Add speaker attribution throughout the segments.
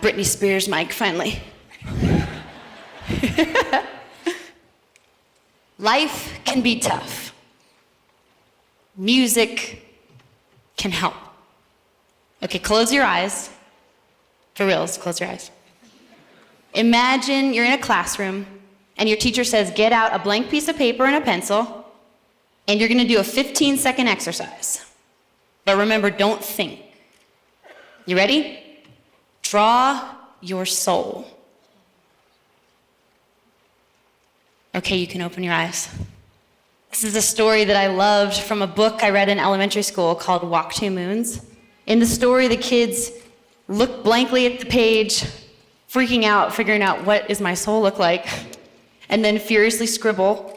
Speaker 1: Britney Spears mic, finally. Life can be tough. Music can help. Okay, close your eyes. For reals, close your eyes. Imagine you're in a classroom and your teacher says, get out a blank piece of paper and a pencil, and you're gonna do a 15-second exercise. But remember, don't think. You ready? Draw your soul. Okay, you can open your eyes. This is a story that I loved from a book I read in elementary school called Walk 2 Moons. In the story, the kids look blankly at the page, freaking out, figuring out what does my soul look like, and then furiously scribble.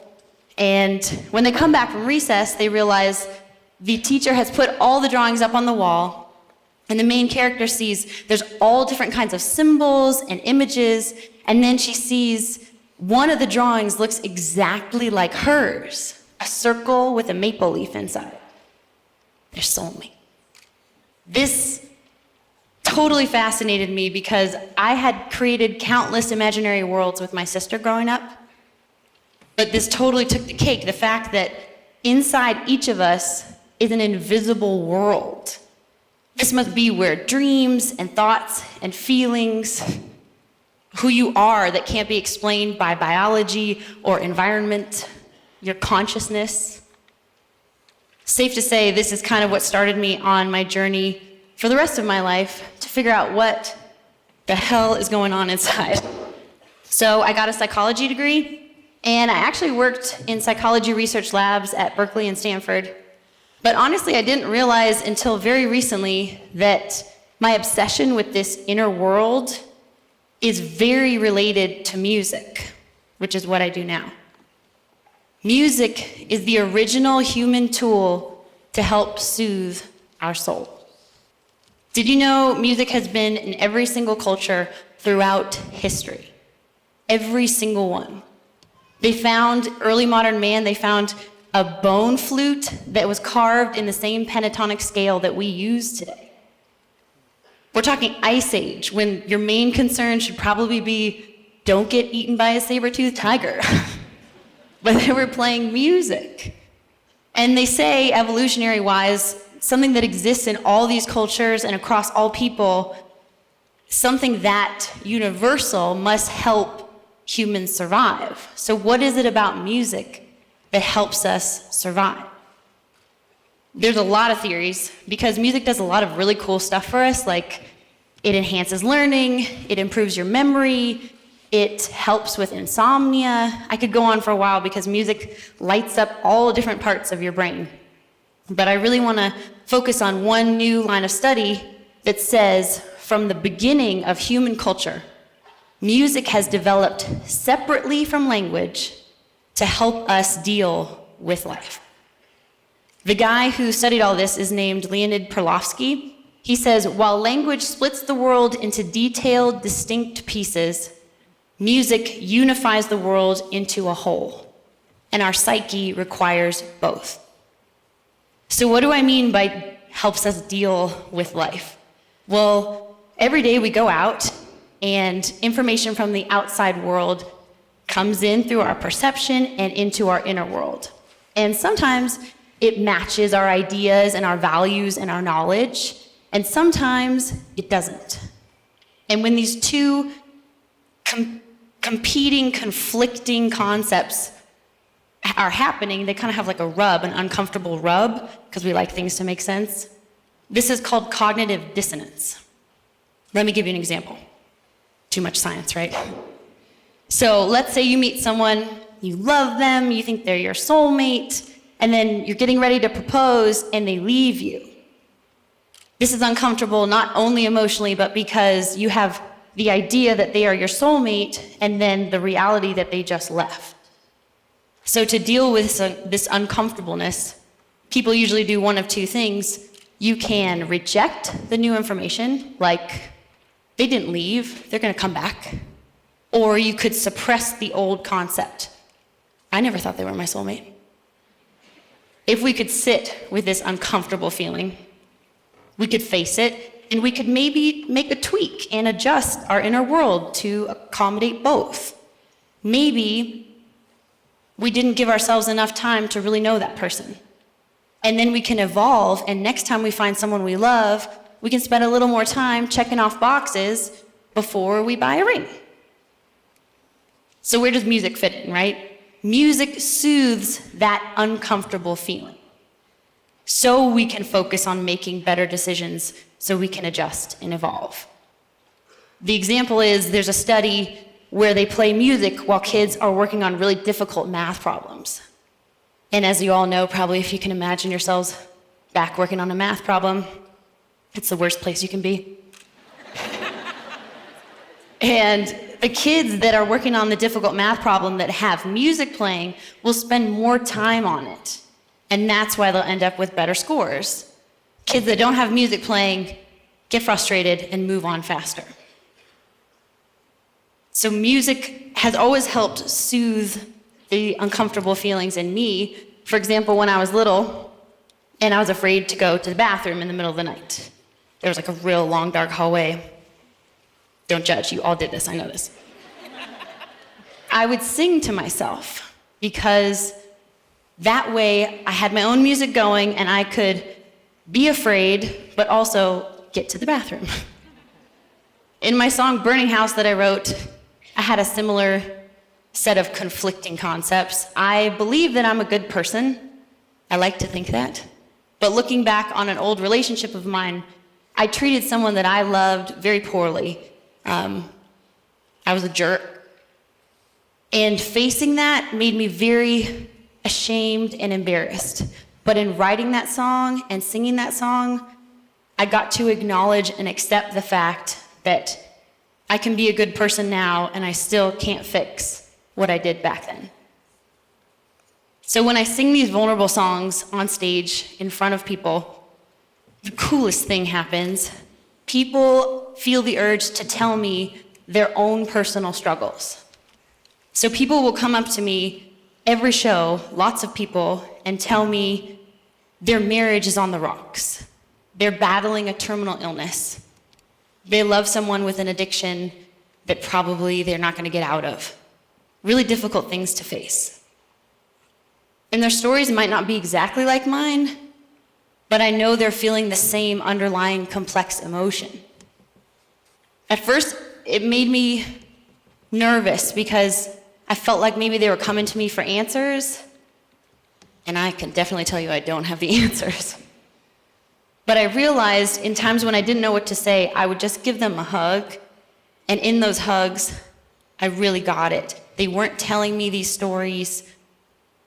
Speaker 1: And when they come back from recess, they realize the teacher has put all the drawings up on the wall, and the main character sees there's all different kinds of symbols and images, and then she sees one of the drawings looks exactly like hers, a circle with a maple leaf inside. Their soulmate. This totally fascinated me because I had created countless imaginary worlds with my sister growing up. But this totally took the cake, the fact that inside each of us is an invisible world. This must be where dreams and thoughts and feelings, who you are that can't be explained by biology or environment, your consciousness. Safe to say, this is kind of what started me on my journey for the rest of my life to figure out what the hell is going on inside. So I got a psychology degree, and I actually worked in psychology research labs at Berkeley and Stanford. But honestly, I didn't realize until very recently that my obsession with this inner world is very related to music, which is what I do now. Music is the original human tool to help soothe our soul. Did you know music has been in every single culture throughout history? Every single one. They found, early modern man, they found a bone flute that was carved in the same pentatonic scale that we use today. We're talking Ice Age, when your main concern should probably be, don't get eaten by a saber-toothed tiger. But they were playing music. And they say, evolutionary-wise, something that exists in all these cultures and across all people, something that universal must help humans survive. So what is it about music that helps us survive? There's a lot of theories, because music does a lot of really cool stuff for us, like it enhances learning, it improves your memory, it helps with insomnia. I could go on for a while because music lights up all different parts of your brain. But I really want to focus on one new line of study that says, from the beginning of human culture, music has developed separately from language to help us deal with life. The guy who studied all this is named Leonid Perlovsky. He says, while language splits the world into detailed, distinct pieces, music unifies the world into a whole, and our psyche requires both. So what do I mean by helps us deal with life? Well, every day we go out, and information from the outside world comes in through our perception and into our inner world. And sometimes it matches our ideas and our values and our knowledge, and sometimes it doesn't. And when these two competing, conflicting concepts are happening, they kind of have like a rub, an uncomfortable rub, because we like things to make sense. This is called cognitive dissonance. Let me give you an example. Too much science, right? So let's say you meet someone, you love them, you think they're your soulmate, and then you're getting ready to propose and they leave you. This is uncomfortable, not only emotionally, but because you have the idea that they are your soulmate and then the reality that they just left. So to deal with this uncomfortableness, people usually do one of two things. You can reject the new information, like they didn't leave, they're gonna come back. Or you could suppress the old concept. I never thought they were my soulmate. If we could sit with this uncomfortable feeling, we could face it And we could maybe make a tweak and adjust our inner world to accommodate both. Maybe we didn't give ourselves enough time to really know that person. And then we can evolve, and next time we find someone we love, we can spend a little more time checking off boxes before we buy a ring. So where does music fit in, right? Music soothes that uncomfortable feeling, so we can focus on making better decisions, so we can adjust and evolve. The example is, there's a study where they play music while kids are working on really difficult math problems. And as you all know, probably if you can imagine yourselves back working on a math problem, it's the worst place you can be. And the kids that are working on the difficult math problem that have music playing will spend more time on it. And that's why they'll end up with better scores. Kids that don't have music playing get frustrated and move on faster. So music has always helped soothe the uncomfortable feelings in me. For example, when I was little and I was afraid to go to the bathroom in the middle of the night. There was like a real long, dark hallway. Don't judge, you all did this, I know this. I would sing to myself because that way I had my own music going and I could be afraid, but also get to the bathroom. In my song Burning House that I wrote, I had a similar set of conflicting concepts. I believe that I'm a good person. I like to think that. But looking back on an old relationship of mine, I treated someone that I loved very poorly. I was a jerk. And facing that made me very ashamed and embarrassed. But in writing that song and singing that song, I got to acknowledge and accept the fact that I can be a good person now and I still can't fix what I did back then. So when I sing these vulnerable songs on stage in front of people, the coolest thing happens. People feel the urge to tell me their own personal struggles. So people will come up to me every show, lots of people, and tell me their marriage is on the rocks. They're battling a terminal illness. They love someone with an addiction that probably they're not going to get out of. Really difficult things to face. And their stories might not be exactly like mine, but I know they're feeling the same underlying complex emotion. At first, it made me nervous because I felt like maybe they were coming to me for answers, and I can definitely tell you I don't have the answers. But I realized in times when I didn't know what to say, I would just give them a hug, and in those hugs, I really got it. They weren't telling me these stories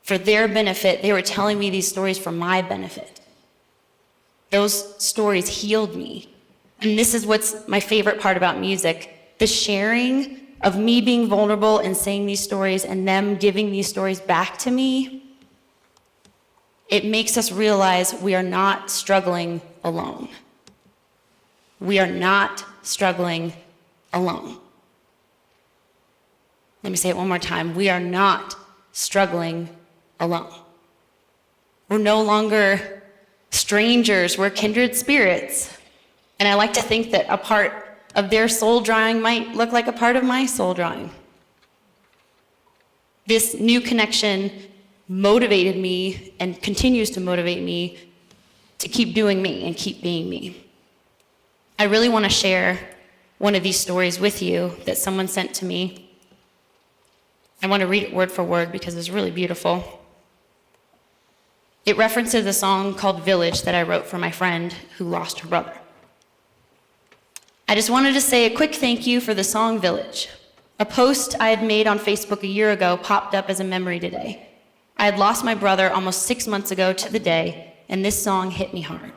Speaker 1: for their benefit, they were telling me these stories for my benefit. Those stories healed me. And this is what's my favorite part about music, the sharing of me being vulnerable and saying these stories and them giving these stories back to me. It makes us realize we are not struggling alone. We are not struggling alone. Let me say it one more time. We are not struggling alone. We're no longer strangers. We're kindred spirits. And I like to think that a part of their soul drawing might look like a part of my soul drawing. This new connection motivated me and continues to motivate me to keep doing me and keep being me. I really want to share one of these stories with you that someone sent to me. I want to read it word for word because it's really beautiful. It references a song called Village that I wrote for my friend who lost her brother. I just wanted to say a quick thank you for the song Village. A post I had made on Facebook a year ago popped up as a memory today. I had lost my brother almost 6 months ago to the day, and this song hit me hard.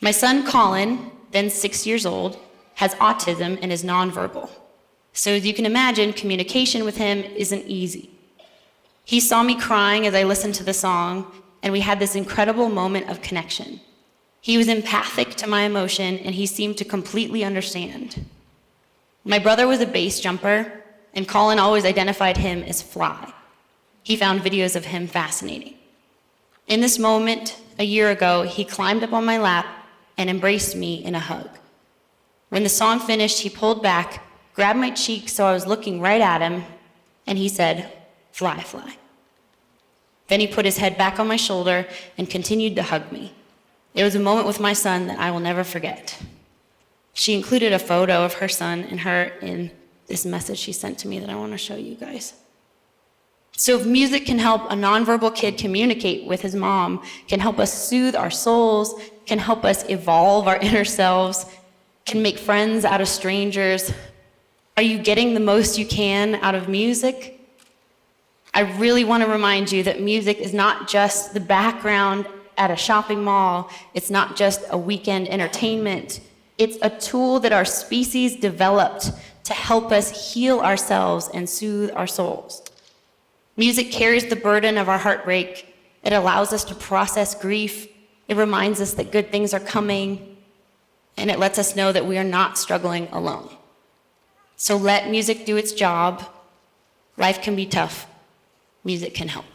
Speaker 1: My son Colin, then 6 years old, has autism and is nonverbal. So as you can imagine, communication with him isn't easy. He saw me crying as I listened to the song, and we had this incredible moment of connection. He was empathic to my emotion, and he seemed to completely understand. My brother was a base jumper, and Colin always identified him as Fly. He found videos of him fascinating. In this moment, a year ago, he climbed up on my lap and embraced me in a hug. When the song finished, he pulled back, grabbed my cheek so I was looking right at him, and he said, "Fly, fly." Then he put his head back on my shoulder and continued to hug me. It was a moment with my son that I will never forget. She included a photo of her son and her in this message she sent to me that I want to show you guys. So if music can help a nonverbal kid communicate with his mom, can help us soothe our souls, can help us evolve our inner selves, can make friends out of strangers, are you getting the most you can out of music? I really want to remind you that music is not just the background at a shopping mall. It's not just a weekend entertainment. It's a tool that our species developed to help us heal ourselves and soothe our souls. Music carries the burden of our heartbreak. It allows us to process grief. It reminds us that good things are coming. And it lets us know that we are not struggling alone. So let music do its job. Life can be tough. Music can help.